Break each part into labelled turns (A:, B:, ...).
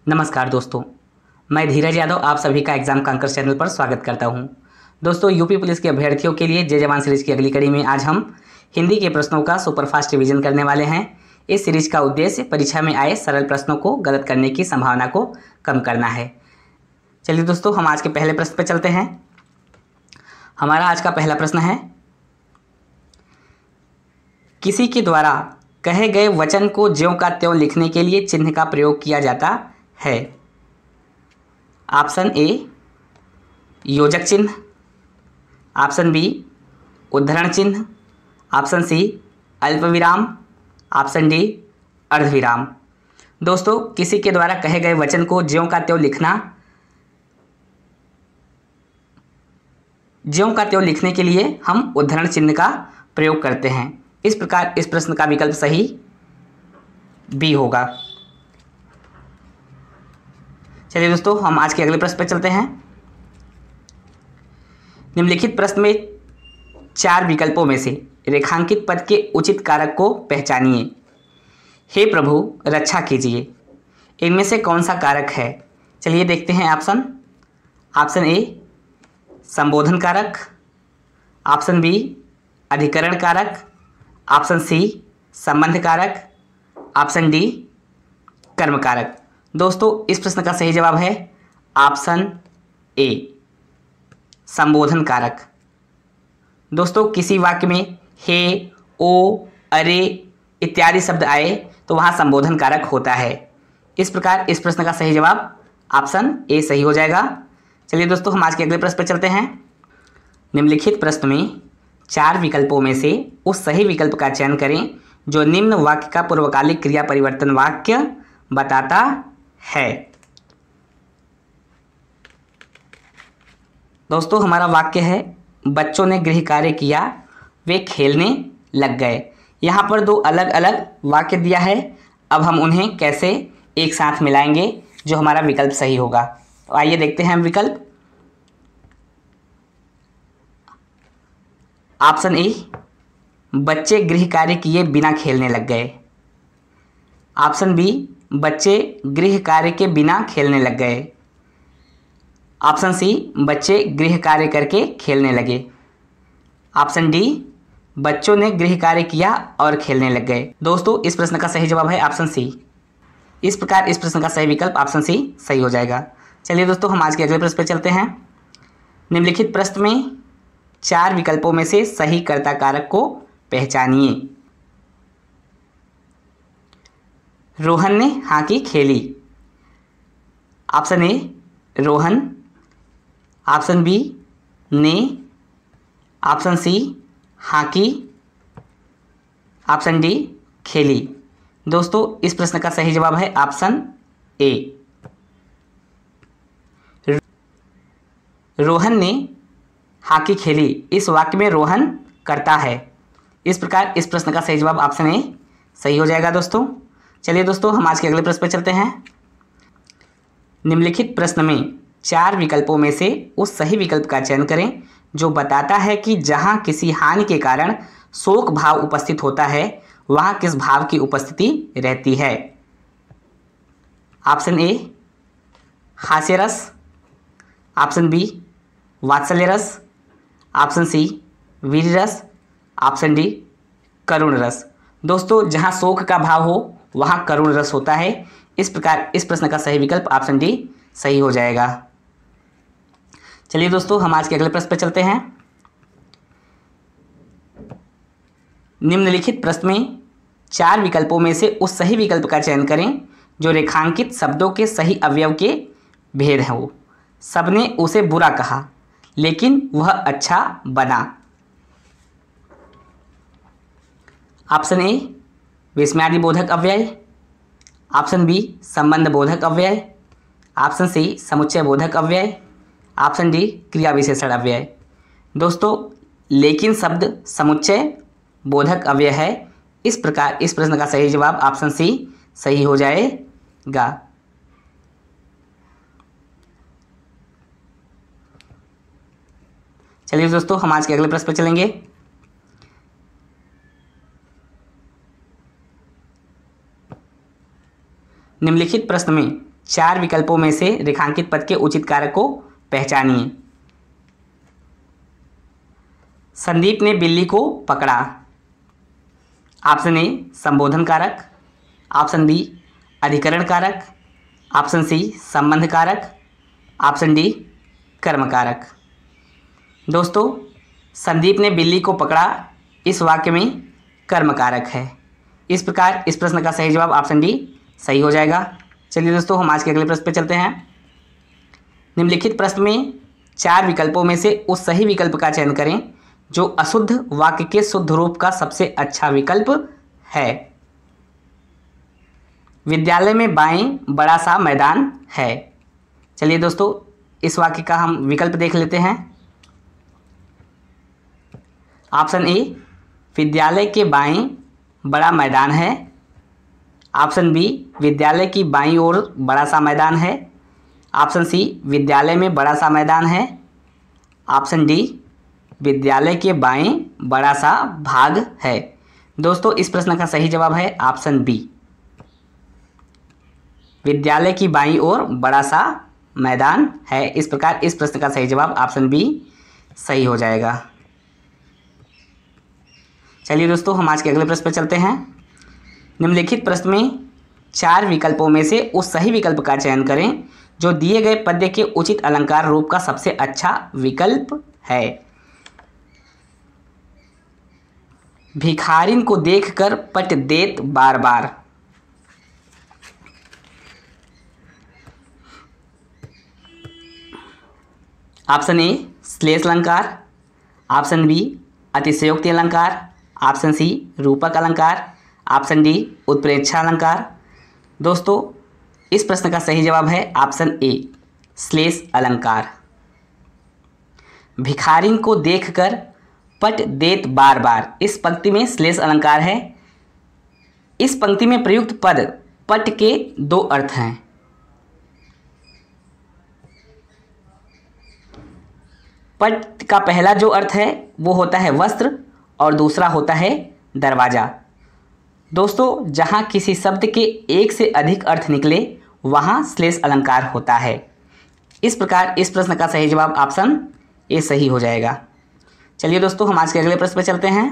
A: नमस्कार दोस्तों, मैं धीरज यादव आप सभी का एग्जाम कांकर चैनल पर स्वागत करता हूं। दोस्तों, यूपी पुलिस के अभ्यर्थियों के लिए जय जवान सीरीज की अगली कड़ी में आज हम हिंदी के प्रश्नों का सुपरफास्ट रिवीजन करने वाले हैं। इस सीरीज का उद्देश्य परीक्षा में आए सरल प्रश्नों को गलत करने की संभावना को कम करना है। चलिए दोस्तों, हम आज के पहले प्रश्न पर चलते हैं। हमारा आज का पहला प्रश्न है, किसी के द्वारा कहे गए वचन को ज्यों का त्यों लिखने के लिए चिन्ह का प्रयोग किया जाता है। ऑप्शन ए योजक चिन्ह, ऑप्शन बी उद्धरण चिन्ह, ऑप्शन सी अल्पविराम, ऑप्शन डी अर्धविराम। दोस्तों, किसी के द्वारा कहे गए वचन को ज्यों का त्यों लिखने के लिए हम उद्धरण चिन्ह का प्रयोग करते हैं। इस प्रकार इस प्रश्न का विकल्प सही बी होगा। चलिए दोस्तों, हम आज के अगले प्रश्न पर चलते हैं। निम्नलिखित प्रश्न में 4 विकल्पों में से रेखांकित पद के उचित कारक को पहचानिए। हे प्रभु रक्षा कीजिए, इनमें से कौन सा कारक है? चलिए देखते हैं ऑप्शन ए संबोधन कारक, ऑप्शन बी अधिकरण कारक, ऑप्शन सी संबंध कारक, ऑप्शन डी कर्म कारक। दोस्तों, इस प्रश्न का सही जवाब है ऑप्शन ए संबोधन कारक। दोस्तों, किसी वाक्य में हे, ओ, अरे इत्यादि शब्द आए तो वहाँ संबोधन कारक होता है। इस प्रकार इस प्रश्न का सही जवाब ऑप्शन ए सही हो जाएगा। चलिए दोस्तों, हम आज के अगले प्रश्न पर चलते हैं। निम्नलिखित प्रश्न में 4 विकल्पों में से उस सही विकल्प का चयन करें जो निम्न वाक्य का पूर्वकालिक क्रिया परिवर्तन वाक्य बताता है। दोस्तों, हमारा वाक्य है, बच्चों ने गृह कार्य किया, वे खेलने लग गए। यहाँ पर 2 अलग अलग वाक्य दिया है। अब हम उन्हें कैसे एक साथ मिलाएंगे जो हमारा विकल्प सही होगा। तो आइए देखते हैं हम विकल्प। ऑप्शन ए बच्चे गृह कार्य किए बिना खेलने लग गए, ऑप्शन बी बच्चे गृह कार्य के बिना खेलने लग गए, ऑप्शन सी बच्चे गृह कार्य करके खेलने लगे, ऑप्शन डी बच्चों ने गृह कार्य किया और खेलने लग गए। दोस्तों, इस प्रश्न का सही जवाब है ऑप्शन सी। इस प्रकार इस प्रश्न का सही विकल्प ऑप्शन सी सही हो जाएगा। चलिए दोस्तों, हम आज के अगले प्रश्न पर चलते हैं। निम्नलिखित प्रश्न में 4 विकल्पों में से सही कर्ता कारक को पहचानिए। रोहन ने हॉकी खेली। Option A Rohan, option B ने, option C hockey, option D खेली। दोस्तों, इस प्रश्न का सही जवाब है ऑप्शन ए रोहन ने हॉकी खेली। इस वाक्य में रोहन करता है। इस प्रकार इस प्रश्न का सही जवाब ऑप्शन ए सही हो जाएगा। दोस्तों, चलिए दोस्तों, हम आज के अगले प्रश्न पर चलते हैं। निम्नलिखित प्रश्न में 4 विकल्पों में से उस सही विकल्प का चयन करें जो बताता है कि जहां किसी हानि के कारण शोक भाव उपस्थित होता है वहां किस भाव की उपस्थिति रहती है। ऑप्शन ए हास्य रस, ऑप्शन बी वात्सल्य रस, ऑप्शन सी वीर रस, ऑप्शन डी करुण रस। दोस्तों, जहां शोक का भाव हो वहां करुण रस होता है। इस प्रकार इस प्रश्न का सही विकल्प ऑप्शन डी सही हो जाएगा। चलिए दोस्तों, हम आज के अगले प्रश्न पर चलते हैं। निम्नलिखित प्रश्न में 4 विकल्पों में से उस सही विकल्प का चयन करें जो रेखांकित शब्दों के सही अवयव के भेद हो। सबने उसे बुरा कहा लेकिन वह अच्छा बना। ऑप्शन ए विस्मयादि बोधक अव्यय, ऑप्शन बी संबंध बोधक अव्यय, ऑप्शन सी समुच्चय बोधक अव्यय, ऑप्शन डी क्रिया विशेषण अव्यय। दोस्तों, लेकिन शब्द समुच्चय बोधक अव्यय है। इस प्रकार इस प्रश्न का सही जवाब ऑप्शन सी सही हो जाएगा। चलिए दोस्तों, हम आज के अगले प्रश्न पर चलेंगे। निम्नलिखित प्रश्न में चार विकल्पों में से रेखांकित पद के उचित कारक को पहचानिए। संदीप ने बिल्ली को पकड़ा। ऑप्शन ए संबोधन कारक, ऑप्शन बी अधिकरण कारक, ऑप्शन सी संबंध कारक, ऑप्शन डी कर्म कारक। दोस्तों, संदीप ने बिल्ली को पकड़ा इस वाक्य में कर्म कारक है। इस प्रकार इस प्रश्न का सही जवाब ऑप्शन डी सही हो जाएगा। चलिए दोस्तों, हम आज के अगले प्रश्न पे चलते हैं। निम्नलिखित प्रश्न में चार विकल्पों में से उस सही विकल्प का चयन करें जो अशुद्ध वाक्य के शुद्ध रूप का सबसे अच्छा विकल्प है। विद्यालय में बाएं बड़ा सा मैदान है। चलिए दोस्तों, इस वाक्य का हम विकल्प देख लेते हैं। ऑप्शन ए विद्यालय के बाएं बड़ा मैदान है, ऑप्शन बी विद्यालय की बाईं ओर बड़ा सा मैदान है, ऑप्शन सी विद्यालय में बड़ा सा मैदान है, ऑप्शन डी विद्यालय के बाएं बड़ा सा भाग है। दोस्तों, इस प्रश्न का सही जवाब है ऑप्शन बी, विद्यालय की बाईं ओर बड़ा सा मैदान है। इस प्रकार इस प्रश्न का सही जवाब ऑप्शन बी सही हो जाएगा। चलिए दोस्तों, हम आज के अगले प्रश्न पर चलते हैं। निम्नलिखित प्रश्न में चार विकल्पों में से उस सही विकल्प का चयन करें जो दिए गए पद्य के उचित अलंकार रूप का सबसे अच्छा विकल्प है। भिखारिन को देखकर पट देत बार बार। ऑप्शन ए श्लेष अलंकार, ऑप्शन बी अतिशयोक्ति अलंकार, ऑप्शन सी रूपक अलंकार, ऑप्शन डी उत्प्रेक्षा अलंकार। दोस्तों, इस प्रश्न का सही जवाब है ऑप्शन ए श्लेष अलंकार। भिखारिन को देखकर पट देत बार बार, इस पंक्ति में श्लेष अलंकार है। इस पंक्ति में प्रयुक्त पद पट के दो अर्थ हैं। पट का पहला जो अर्थ है वो होता है वस्त्र और दूसरा होता है दरवाजा। दोस्तों, जहाँ किसी शब्द के एक से अधिक अर्थ निकले वहाँ श्लेष अलंकार होता है। इस प्रकार इस प्रश्न का सही जवाब ऑप्शन ए सही हो जाएगा। चलिए दोस्तों, हम आज के अगले प्रश्न पर चलते हैं।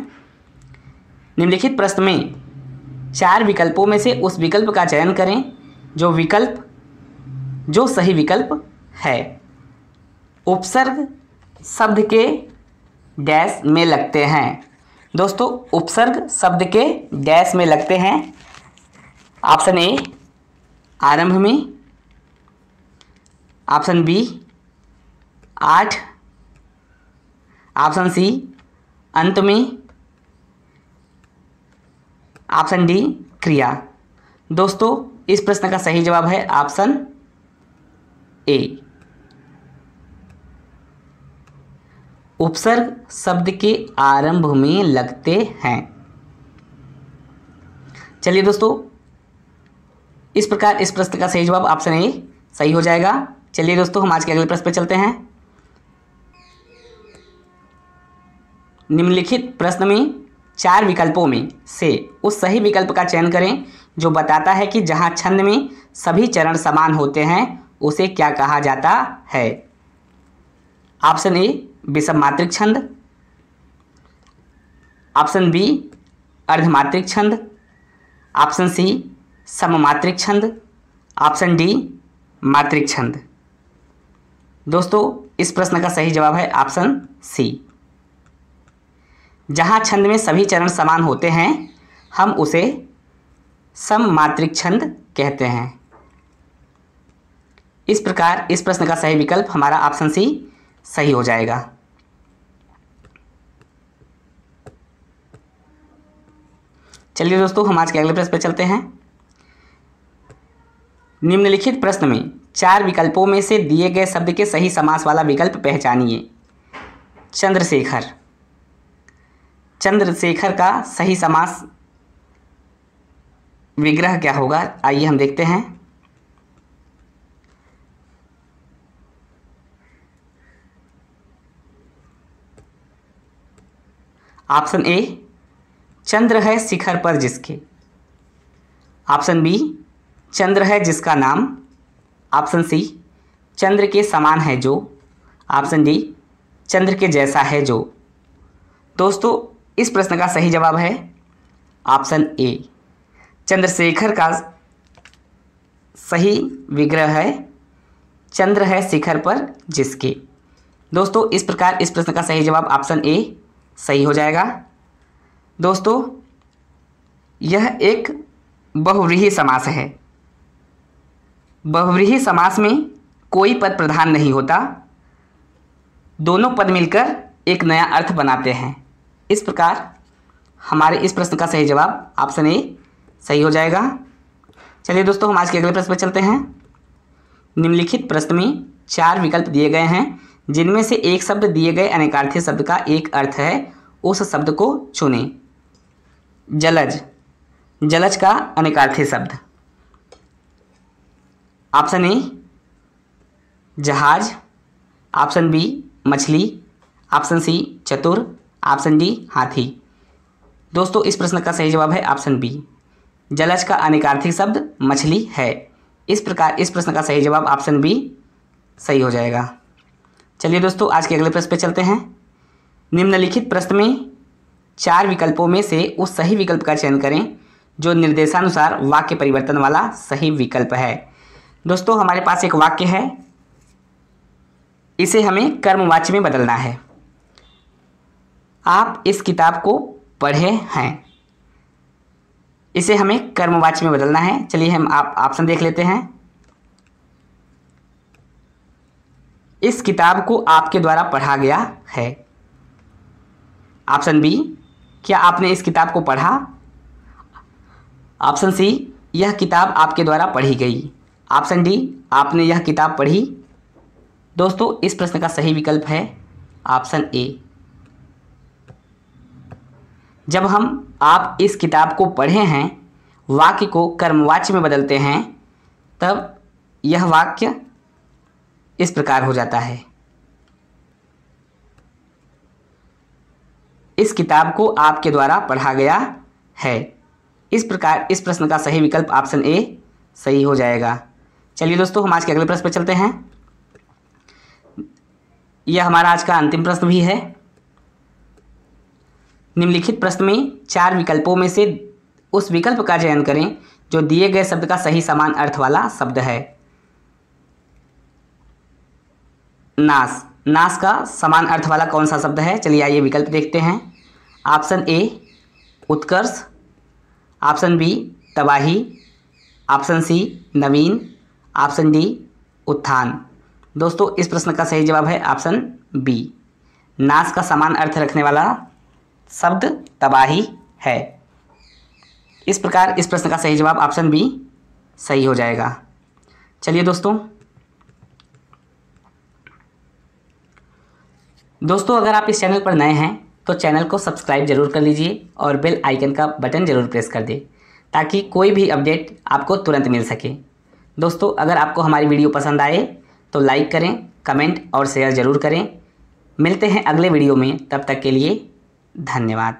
A: निम्नलिखित प्रश्न में चार विकल्पों में से उस विकल्प का चयन करें जो सही विकल्प है। उपसर्ग शब्द के डैश में लगते हैं। दोस्तों, उपसर्ग शब्द के डैश में लगते हैं। ऑप्शन ए आरंभ में, ऑप्शन बी 8, ऑप्शन सी अंत में, ऑप्शन डी क्रिया। दोस्तों, इस प्रश्न का सही जवाब है ऑप्शन ए, उपसर्ग शब्द के आरंभ में लगते हैं। चलिए दोस्तों, इस प्रकार इस प्रश्न का सही जवाब ऑप्शन ए सही हो जाएगा। चलिए दोस्तों, हम आज के अगले प्रश्न पर चलते हैं। निम्नलिखित प्रश्न में चार विकल्पों में से उस सही विकल्प का चयन करें जो बताता है कि जहां छंद में सभी चरण समान होते हैं उसे क्या कहा जाता है। ऑप्शन ए विषममात्रिक छंद, ऑप्शन बी अर्धमात्रिक छंद, ऑप्शन सी सममात्रिक छंद, ऑप्शन डी मात्रिक छंद। दोस्तों, इस प्रश्न का सही जवाब है ऑप्शन सी। जहाँ छंद में सभी चरण समान होते हैं हम उसे सममात्रिक छंद कहते हैं। इस प्रकार इस प्रश्न का सही विकल्प हमारा ऑप्शन सी सही हो जाएगा। चलिए दोस्तों, हम आज के अगले प्रश्न पर चलते हैं। निम्नलिखित प्रश्न में चार विकल्पों में से दिए गए शब्द के सही समास वाला विकल्प पहचानिए। चंद्रशेखर। चंद्रशेखर का सही समास विग्रह क्या होगा, आइए हम देखते हैं। ऑप्शन ए चंद्र है शिखर पर जिसके, ऑप्शन बी चंद्र है जिसका नाम, ऑप्शन सी चंद्र के समान है जो, ऑप्शन डी चंद्र के जैसा है जो। दोस्तों इस प्रश्न का सही जवाब है ऑप्शन ए, चंद्रशेखर का सही विग्रह है चंद्र है शिखर पर जिसके। दोस्तों इस प्रकार इस प्रश्न का सही जवाब ऑप्शन ए सही हो जाएगा। दोस्तों यह एक बहुव्रीहि समास है। बहुव्रीहि समास में कोई पद प्रधान नहीं होता, दोनों पद मिलकर एक नया अर्थ बनाते हैं। इस प्रकार हमारे इस प्रश्न का सही जवाब ऑप्शन ए सही हो जाएगा। चलिए दोस्तों हम आज के अगले प्रश्न पर चलते हैं। निम्नलिखित प्रश्न में 4 विकल्प दिए गए हैं जिनमें से एक शब्द दिए गए अनेकार्थी शब्द का एक अर्थ है, उस शब्द को चुनें। जलज, जलज का अनेकार्थी शब्द। ऑप्शन ए जहाज, ऑप्शन बी मछली, ऑप्शन सी चतुर, ऑप्शन डी हाथी। दोस्तों इस प्रश्न का सही जवाब है ऑप्शन बी, जलज का अनेकार्थी शब्द मछली है। इस प्रकार इस प्रश्न का सही जवाब ऑप्शन बी सही हो जाएगा। चलिए दोस्तों आज के अगले प्रश्न पे चलते हैं। निम्नलिखित प्रश्न में 4 विकल्पों में से उस सही विकल्प का चयन करें जो निर्देशानुसार वाक्य परिवर्तन वाला सही विकल्प है। दोस्तों हमारे पास एक वाक्य है, इसे हमें कर्मवाच्य में बदलना है। आप इस किताब को पढ़े हैं, इसे हमें कर्मवाच्य में बदलना है। चलिए हम आप ऑप्शन देख लेते हैं। इस किताब को आपके द्वारा पढ़ा गया है। ऑप्शन बी क्या आपने इस किताब को पढ़ा। ऑप्शन सी यह किताब आपके द्वारा पढ़ी गई। ऑप्शन डी आपने यह किताब पढ़ी। दोस्तों इस प्रश्न का सही विकल्प है ऑप्शन ए। जब हम आप इस किताब को पढ़े हैं वाक्य को कर्मवाच्य में बदलते हैं तब यह वाक्य इस प्रकार हो जाता है, इस किताब को आपके द्वारा पढ़ा गया है। इस प्रकार इस प्रश्न का सही विकल्प ऑप्शन ए सही हो जाएगा। चलिए दोस्तों हम आज के अगले प्रश्न पर चलते हैं। यह हमारा आज का अंतिम प्रश्न भी है। निम्नलिखित प्रश्न में 4 विकल्पों में से उस विकल्प का चयन करें जो दिए गए शब्द का सही समान अर्थ वाला शब्द है। नाश, नाश का समान अर्थ वाला कौन सा शब्द है। चलिए आइए विकल्प देखते हैं। ऑप्शन ए उत्कर्ष, ऑप्शन बी तबाही, ऑप्शन सी नवीन, ऑप्शन डी उत्थान। दोस्तों इस प्रश्न का सही जवाब है ऑप्शन बी, नाश का समान अर्थ रखने वाला शब्द तबाही है। इस प्रकार इस प्रश्न का सही जवाब ऑप्शन बी सही हो जाएगा। चलिए दोस्तों अगर आप इस चैनल पर नए हैं तो चैनल को सब्सक्राइब जरूर कर लीजिए और बेल आइकन का बटन जरूर प्रेस कर दें ताकि कोई भी अपडेट आपको तुरंत मिल सके। दोस्तों अगर आपको हमारी वीडियो पसंद आए तो लाइक करें, कमेंट और शेयर ज़रूर करें। मिलते हैं अगले वीडियो में, तब तक के लिए धन्यवाद।